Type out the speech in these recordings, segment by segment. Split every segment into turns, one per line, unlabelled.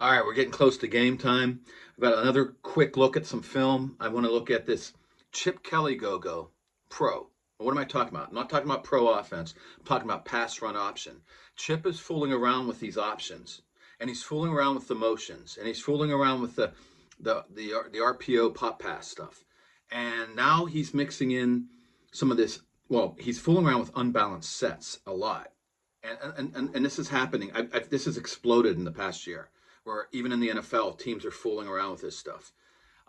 All right, we're getting close to game time. I've got another quick look at some film. I want to look at this Chip Kelly GoGo Pro. What am I talking about? I'm not talking about pro offense. I'm talking about pass run option. Chip is fooling around with these options, and he's fooling around with the motions, and he's fooling around with the RPO pop pass stuff. And now he's mixing in some of this. Well, he's fooling around with unbalanced sets a lot, and this is happening. This has exploded in the past year, where even in the NFL, teams are fooling around with this stuff.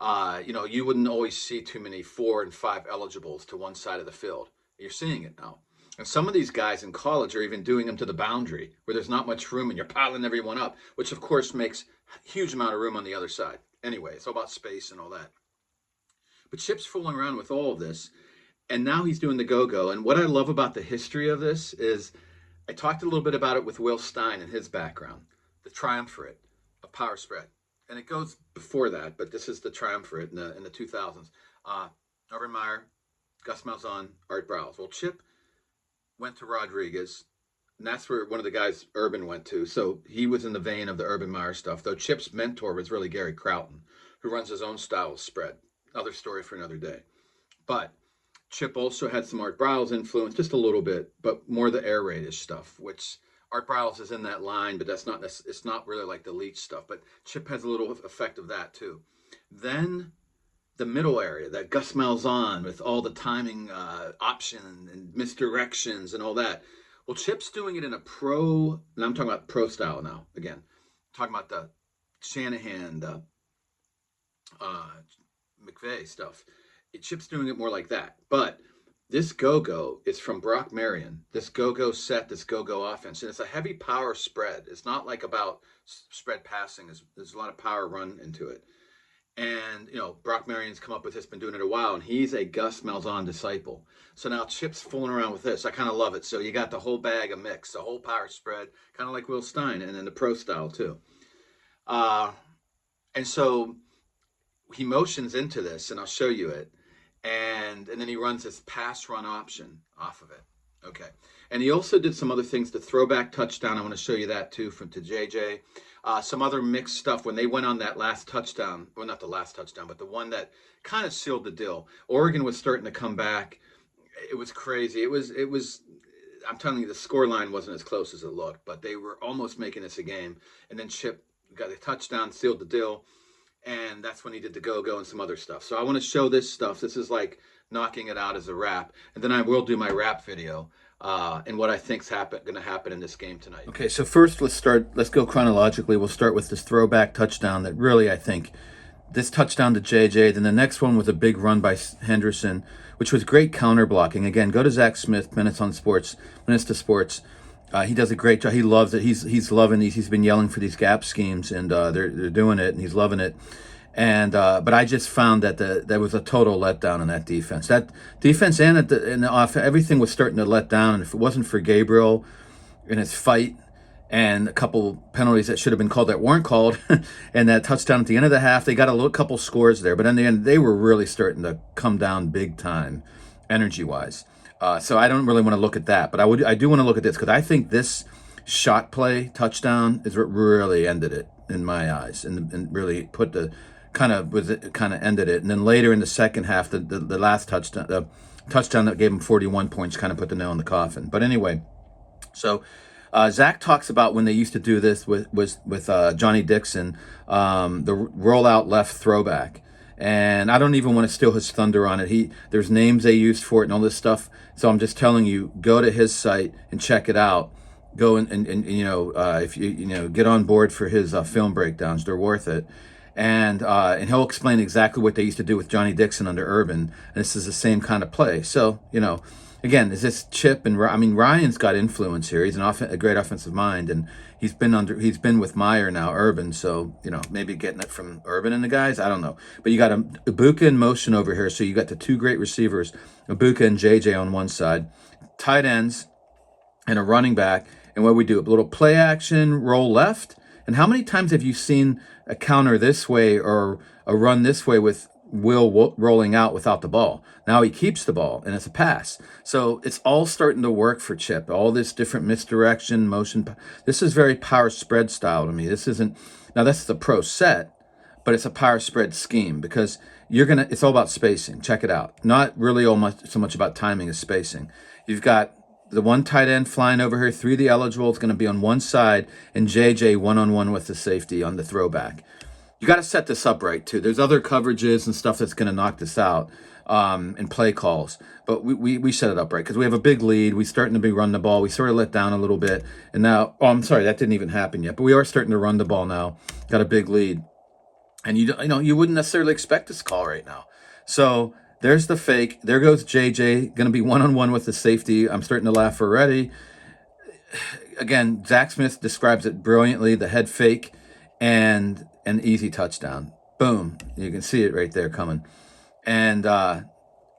You wouldn't always see too many 4 and 5 eligibles to one side of the field. You're seeing it now. And some of these guys in college are even doing them to the boundary where there's not much room and you're piling everyone up, which of course makes a huge amount of room on the other side. Anyway, it's all about space and all that. But Chip's fooling around with all of this, and now he's doing the go-go. And what I love about the history of this is I talked a little bit about it with Will Stein and his background, the triumvirate of power spread. And it goes before that, but this is the triumvirate in the 2000s. Urban Meyer, Gus Malzahn, Art Browse. Well, Chip went to Rodriguez, and that's where one of the guys Urban went to. So he was in the vein of the Urban Meyer stuff, though Chip's mentor was really Gary Crowton, who runs his own style of spread. Another story for another day. But Chip also had some Art Browse influence, just a little bit, but more the air raid-ish stuff, which Art Browse is in that line, but it's not really like the Leach stuff. But Chip has a little effect of that too. Then the middle area, that Gus Malzahn with all the timing option and misdirections and all that. Well, Chip's doing it in a pro, and I'm talking about pro style now. Again, I'm talking about the Shanahan, the McVay stuff. Chip's doing it more like that. But this go-go is from Brock Marion. This go-go set, this go-go offense, and it's a heavy power spread. It's not like about spread passing. There's a lot of power run into it. And, Brock Marion's come up with this, been doing it a while, and he's a Gus Malzahn disciple. So now Chip's fooling around with this. I kind of love it. So you got the whole bag of mix, the whole power spread, kind of like Will Stein, and then the pro style too. And so he motions into this, and I'll show you it. And then he runs this pass run option off of it. Okay. And he also did some other things, the throwback touchdown. I want to show you that too to JJ. Some other mixed stuff when they went on that last touchdown. Well, not the last touchdown, but the one that kind of sealed the deal. Oregon was starting to come back. It was crazy. It was, I'm telling you, the score line wasn't as close as it looked, but they were almost making this a game. And then Chip got a touchdown, sealed the deal. And that's when he did the go-go and some other stuff. So I want to show this stuff. This is like knocking it out as a wrap. And then I will do my wrap video and what I think's going to happen in this game tonight. Okay, so first let's go chronologically. We'll start with this throwback touchdown that really, I think, this touchdown to JJ. Then the next one was a big run by Henderson, which was great counter blocking. Again, go to Zach Smith, Minutes to Sports. He does a great job. He loves it. He's loving these. He's been yelling for these gap schemes, and they're doing it, and he's loving it. And but I just found that there was a total letdown in that defense. That defense and in the offense, everything was starting to let down. And if it wasn't for Gabriel in his fight and a couple penalties that should have been called that weren't called, and that touchdown at the end of the half, they got a couple scores there. But in the end, they were really starting to come down big time, energy-wise. So I don't really want to look at that, but I do want to look at this because I think this shot play touchdown is what really ended it in my eyes, and really put the kind of ended it. And then later in the second half, the last touchdown, the touchdown that gave him 41 points, kind of put the nail in the coffin. But anyway, so Zach talks about when they used to do this with Johnny Dixon, the rollout left throwback. And I don't even want to steal his thunder on it. There's names they used for it and all this stuff. So I'm just telling you, go to his site and check it out. Go and if you get on board for his film breakdowns, they're worth it. And he'll explain exactly what they used to do with Johnny Dixon under Urban. And this is the same kind of play. So again, is this Chip and Ryan's got influence here. He's a great offensive mind, and he's been with Meyer now, Urban. So maybe getting it from Urban and the guys. I don't know, but you got Ibuka in motion over here. So you got the two great receivers, Ibuka and JJ on one side, tight ends, and a running back. And what we do, a little play action, roll left. And how many times have you seen a counter this way or a run this way with Will rolling out without the ball. Now he keeps the ball, and it's a pass. So it's all starting to work for Chip. All this different misdirection, motion. This is very power spread style to me. This isn't, now that's the pro set, but it's a power spread scheme because it's all about spacing. Check it out. Not really so much about timing as spacing. You've got the one tight end flying over here, 3 of the eligibles going to be on one side, and JJ one-on-one with the safety on the throwback. You got to set this up right, too. There's other coverages and stuff that's going to knock this out and play calls. But we set it up right because we have a big lead. We're starting to be run the ball. We sort of let down a little bit. And now, I'm sorry, that didn't even happen yet. But we are starting to run the ball now. Got a big lead. And you wouldn't necessarily expect this call right now. So there's the fake. There goes JJ, going to be one-on-one with the safety. I'm starting to laugh already. Again, Zach Smith describes it brilliantly, the head fake and an easy touchdown. Boom. You can see it right there coming. And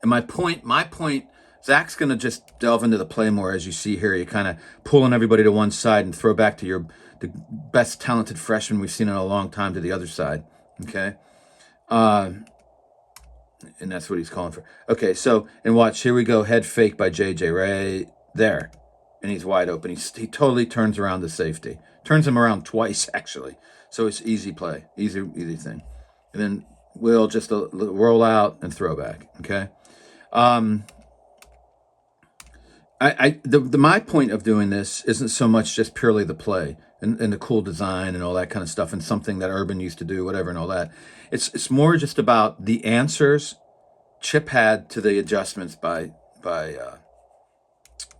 my point, Zach's going to just delve into the play more, as you see here. You kind of pulling everybody to one side and throw back to the best talented freshman we've seen in a long time to the other side. Okay. And that's what he's calling for. Okay, so, and watch, here we go, head fake by JJ right there. And he's wide open. He totally turns around the safety. Turns him around twice, actually. So it's easy play, easy thing. And then we'll just roll out and throw back, okay? My point of doing this isn't so much just purely the play and the cool design and all that kind of stuff and something that Urban used to do, whatever and all that. It's more just about the answers Chip had to the adjustments by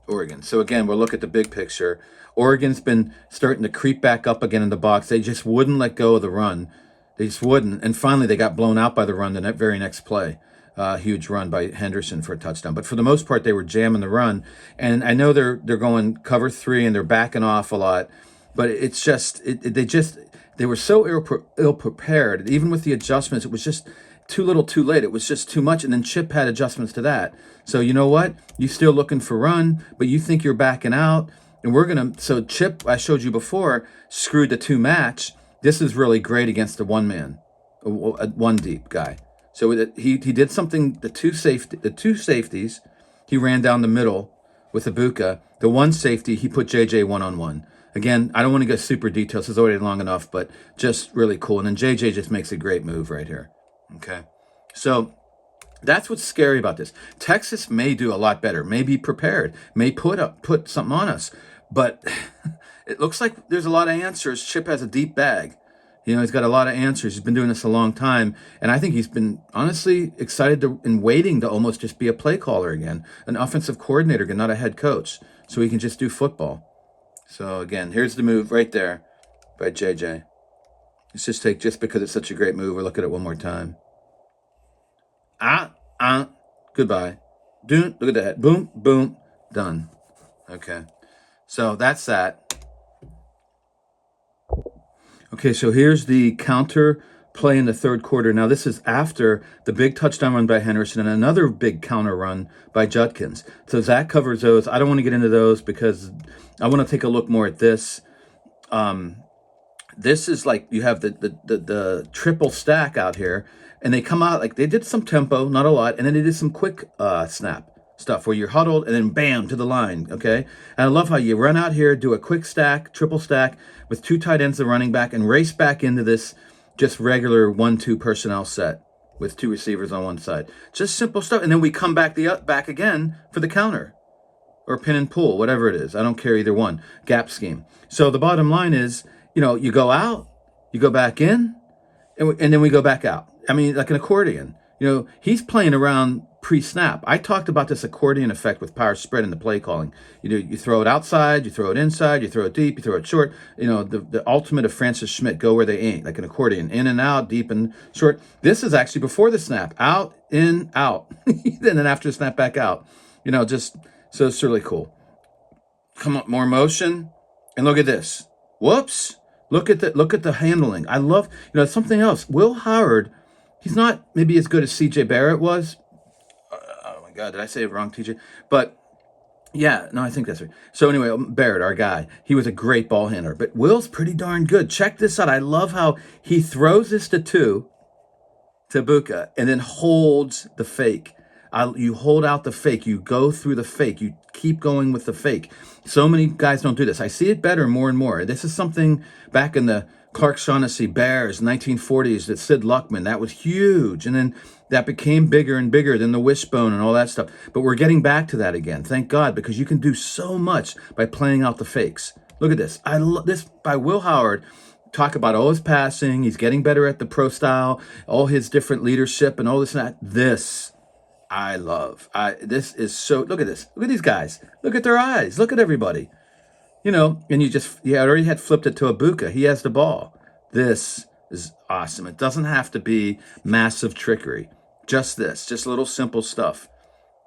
Oregon. So again, we'll look at the big picture. Oregon's been starting to creep back up again in the box. They just wouldn't let go of the run. They just wouldn't. And finally, they got blown out by the run the very next play. Huge run by Henderson for a touchdown. But for the most part, they were jamming the run. And I know they're going cover 3 and they're backing off a lot. But it's just, they were so ill prepared. Even with the adjustments, it was just too little too late. It was just too much. And then Chip had adjustments to that. So you know what? You're still looking for run, but you think you're backing out. And so Chip, I showed you before, screwed the 2 match. This is really great against the one deep guy. So he did something, the two safeties, he ran down the middle with Ibuka. The one safety, he put JJ one-on-one. Again, I don't want to go super details. It's already long enough, but just really cool. And then JJ just makes a great move right here. Okay. So that's what's scary about this. Texas may do a lot better, may be prepared, may put something on us. But it looks like there's a lot of answers. Chip has a deep bag. He's got a lot of answers. He's been doing this a long time. And I think he's been honestly excited and waiting to almost just be a play caller again, an offensive coordinator again, not a head coach, so he can just do football. So again, here's the move right there by JJ. Let's just just because it's such a great move, we'll look at it one more time. Goodbye. Look at that. Boom, boom, done. Okay. So that's that. Okay, so here's the counter play in the third quarter. Now, this is after the big touchdown run by Henderson and another big counter run by Judkins. So Zach covers those. I don't want to get into those because I want to take a look more at this. This is like you have the triple stack out here, and they come out like they did some tempo, not a lot, and then they did some quick snap stuff where you're huddled and then bam to the line, okay? And I love how you run out here, do a quick stack, triple stack with 2 tight ends, the running back, and race back into this just regular 1-2 personnel set with 2 receivers on one side. Just simple stuff. And then we come back back again for the counter or pin and pull, whatever it is. I don't care either one. Gap scheme. So the bottom line is, you go out, you go back in, and then we go back out. I mean, like an accordion. He's playing around pre-snap. I talked about this accordion effect with power spread in the play calling. You throw it outside, you throw it inside, you throw it deep, you throw it short. The ultimate of Francis Schmidt, go where they ain't, like an accordion, in and out, deep and short. This is actually before the snap, out, in, out, and then after the snap, back out. So it's really cool. Come on, more motion, and look at this. Whoops! Look at the handling. I love something else. Will Howard, he's not maybe as good as C.J. Barret was. Oh my God, did I say it wrong, TJ? But yeah, no, I think that's right. So anyway, Barret, our guy, he was a great ball handler. But Will's pretty darn good. Check this out. I love how he throws this to 2. to Ibuka, and then holds the fake. You hold out the fake. You go through the fake. You keep going with the fake. So many guys don't do this. I see it better more and more. This is something back in the Clark Shaughnessy Bears, 1940s, that Sid Luckman. That was huge. And then that became bigger and bigger than the wishbone and all that stuff. But we're getting back to that again. Thank God, because you can do so much by playing out the fakes. Look at this. I love this by Will Howard. Talk about all his passing. He's getting better at the pro style, all his different leadership and all this and that. This I love. This is so, look at this. Look at these guys. Look at their eyes. Look at everybody. You know, and you already had flipped it to Ibuka. He has the ball. This is awesome. It doesn't have to be massive trickery. Just this, just little simple stuff.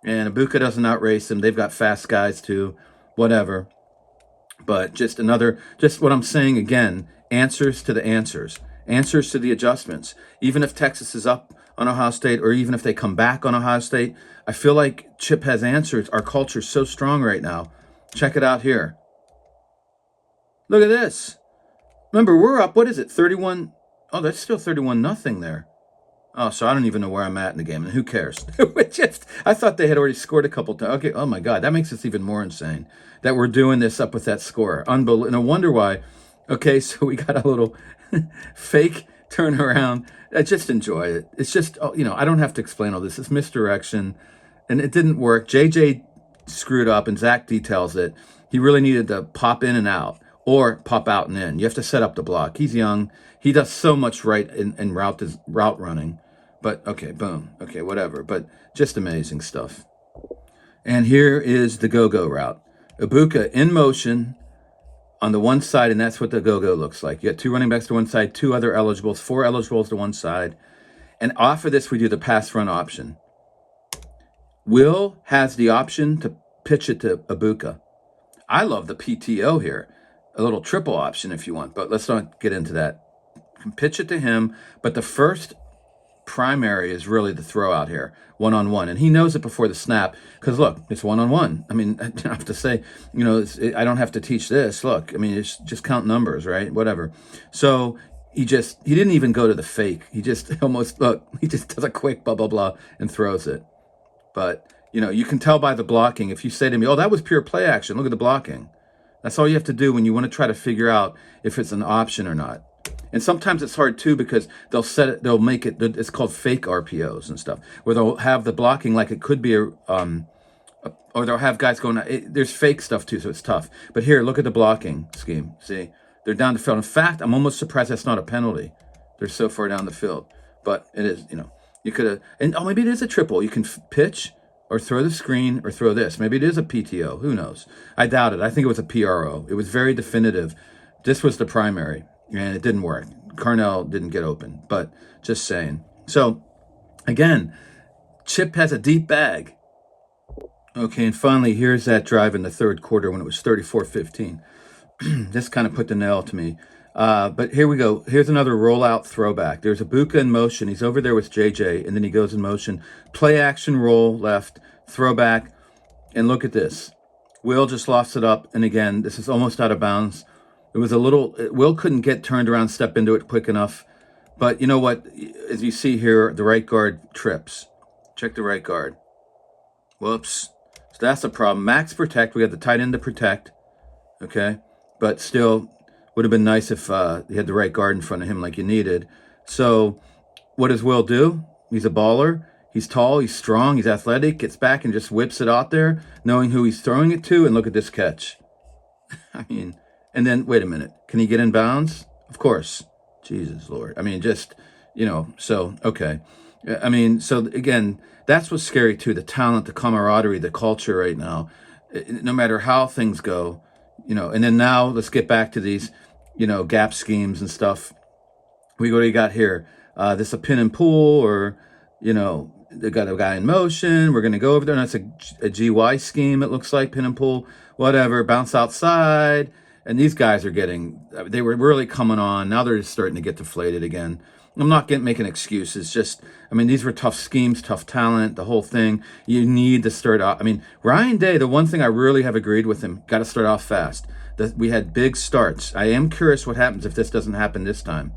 And Ibuka doesn't outrace them. They've got fast guys too, whatever. But just what I'm saying again, answers to the answers to the adjustments. Even if Texas is up on Ohio State, or even if they come back on Ohio State, I feel like Chip has answers. Our culture's so strong right now. Check it out here. Look at this. Remember, we're up, what is it, 31? Oh, that's still 31-0 there. Oh, so I don't even know where I'm at in the game, and who cares? I thought they had already scored a couple times. Okay, oh my God, that makes us even more insane that we're doing this up with that score. Unbelievable. No wonder why. Okay, so we got a little fake turnaround. I just enjoy it. It's just, I don't have to explain all this. It's misdirection, and it didn't work. JJ screwed up, and Zach details it. He really needed to pop in and out, or pop out and in. You have to set up the block. He's young. He does so much right in route running. But, okay, boom. Okay, whatever. But just amazing stuff. And here is the GoGo route. Ibuka in motion on the one side, and that's what the GoGo looks like. You got 2 running backs to one side, 2 other eligibles, 4 eligibles to one side. And off of this, we do the pass run option. Will has the option to pitch it to Ibuka. I love the PTO here. A little triple option if you want, but let's not get into that. You can pitch it to him, but the first primary is really the throw out here, one-on-one. And he knows it before the snap, because look, it's one-on-one. I mean, I don't have to say, I don't have to teach this. Look, I mean, it's just count numbers, right? Whatever. So he didn't even go to the fake. He just he just does a quick blah, blah, blah, and throws it. But, you can tell by the blocking. If you say to me, oh, that was pure play action, look at the blocking. That's all you have to do when you want to try to figure out if it's an option or not. And sometimes it's hard too, because they'll make it, it's called fake RPOs and stuff, where they'll have the blocking like it could be or they'll have guys going, there's fake stuff too, so it's tough. But here, look at the blocking scheme. See, they're down the field. In fact, I'm almost surprised that's not a penalty. They're so far down the field. But it is, you could have, and maybe it is a triple. You can pitch or throw the screen or throw this. Maybe it is a PTO. Who knows? I doubt it. I think it was a PRO. It was very definitive. This was the primary. And it didn't work. Carnell didn't get open, but just saying. So, again, Chip has a deep bag. Okay, and finally, here's that drive in the third quarter when it was 34-15. This kind of put the nail to me. But here we go. Here's another rollout throwback. There's Ibuka in motion. He's over there with JJ, and then he goes in motion. Play action, roll, left, throwback. And look at this. Will just lofts it up, and again, this is almost out of bounds. It was Will couldn't get turned around, step into it quick enough. But you know what? As you see here, the right guard trips. Check the right guard. Whoops. So that's a problem. Max protect. We got the tight end to protect. Okay. But still, would have been nice if he had the right guard in front of him like you needed. So what does Will do? He's a baller. He's tall. He's strong. He's athletic. Gets back and just whips it out there, knowing who he's throwing it to. And look at this catch. I mean... And then, wait a minute, can he get in bounds? Of course. Jesus, Lord. I mean, just, so, okay. I mean, so again, that's what's scary too, the talent, the camaraderie, the culture right now. No matter how things go, and then now let's get back to these, gap schemes and stuff. What do you got here? This a pin and pull, or, they got a guy in motion. We're going to go over there. And that's a GY scheme, it looks like, pin and pull, whatever, bounce outside. And these guys they were really coming on. Now they're just starting to get deflated again. I'm not making excuses. Just, these were tough schemes, tough talent, the whole thing. You need to start off. Ryan Day, the one thing I really have agreed with him, got to start off fast. We had big starts. I am curious what happens if this doesn't happen this time.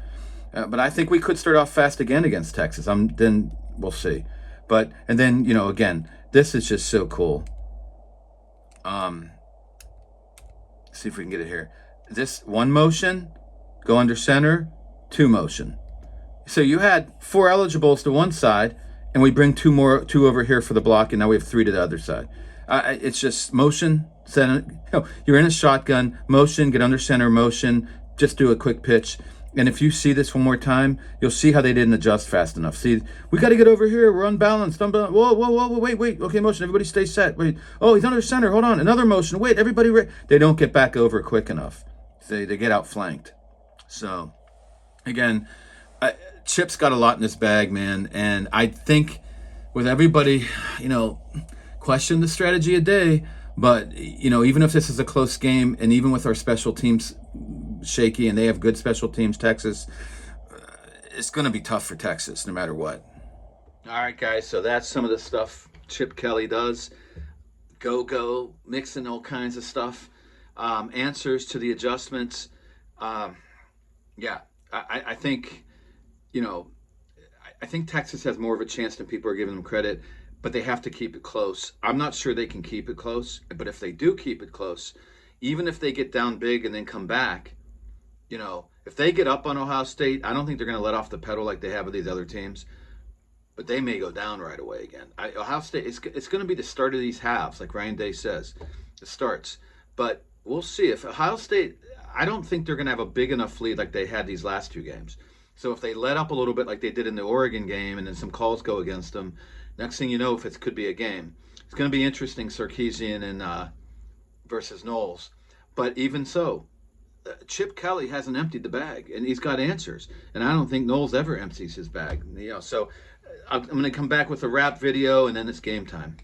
But I think we could start off fast again against Texas. Then we'll see. But, and then, you know, again, this is just so cool. See if we can get it here. This one motion, go under center, 2 motion. So you had 4 eligibles to one side, and we bring 2 over here for the block, and now we have 3 to the other side. It's just motion, center. You know, you're in a shotgun, motion, get under center, motion, just do a quick pitch. And if you see this one more time, you'll see how they didn't adjust fast enough. See, we got to get over here. We're unbalanced. Whoa, wait. Okay, motion. Everybody stay set. Wait. Oh, he's under center. Hold on. Another motion. Wait, everybody. They don't get back over quick enough. They get outflanked. So, again, Chip's got a lot in this bag, man. And I think with everybody, you know, question the strategy a day. But, you know, even if this is a close game, and even with our special teams shaky, and they have good special teams, Texas, it's going to be tough for Texas no matter what. All right, guys, so that's some of the stuff Chip Kelly does. GoGo, mixing all kinds of stuff. Answers to the adjustments. Yeah, I think, you know, I think Texas has more of a chance than people are giving them credit, but they have to keep it close. I'm not sure they can keep it close, but if they do keep it close, even if they get down big and then come back, you know, if they get up on Ohio State, I don't think they're going to let off the pedal like they have with these other teams, but they may go down right away again. Ohio State, it's going to be the start of these halves, like Ryan Day says. It starts. But we'll see. If Ohio State, I don't think they're going to have a big enough lead like they had these last 2 games. So if they let up a little bit like they did in the Oregon game and then some calls go against them, next thing you know, if it could be a game. It's going to be interesting, Sarkisian and versus Knowles. But even so, Chip Kelly hasn't emptied the bag, and he's got answers. And I don't think Knowles ever empties his bag. You know, so I'm going to come back with a wrap video, and then it's game time.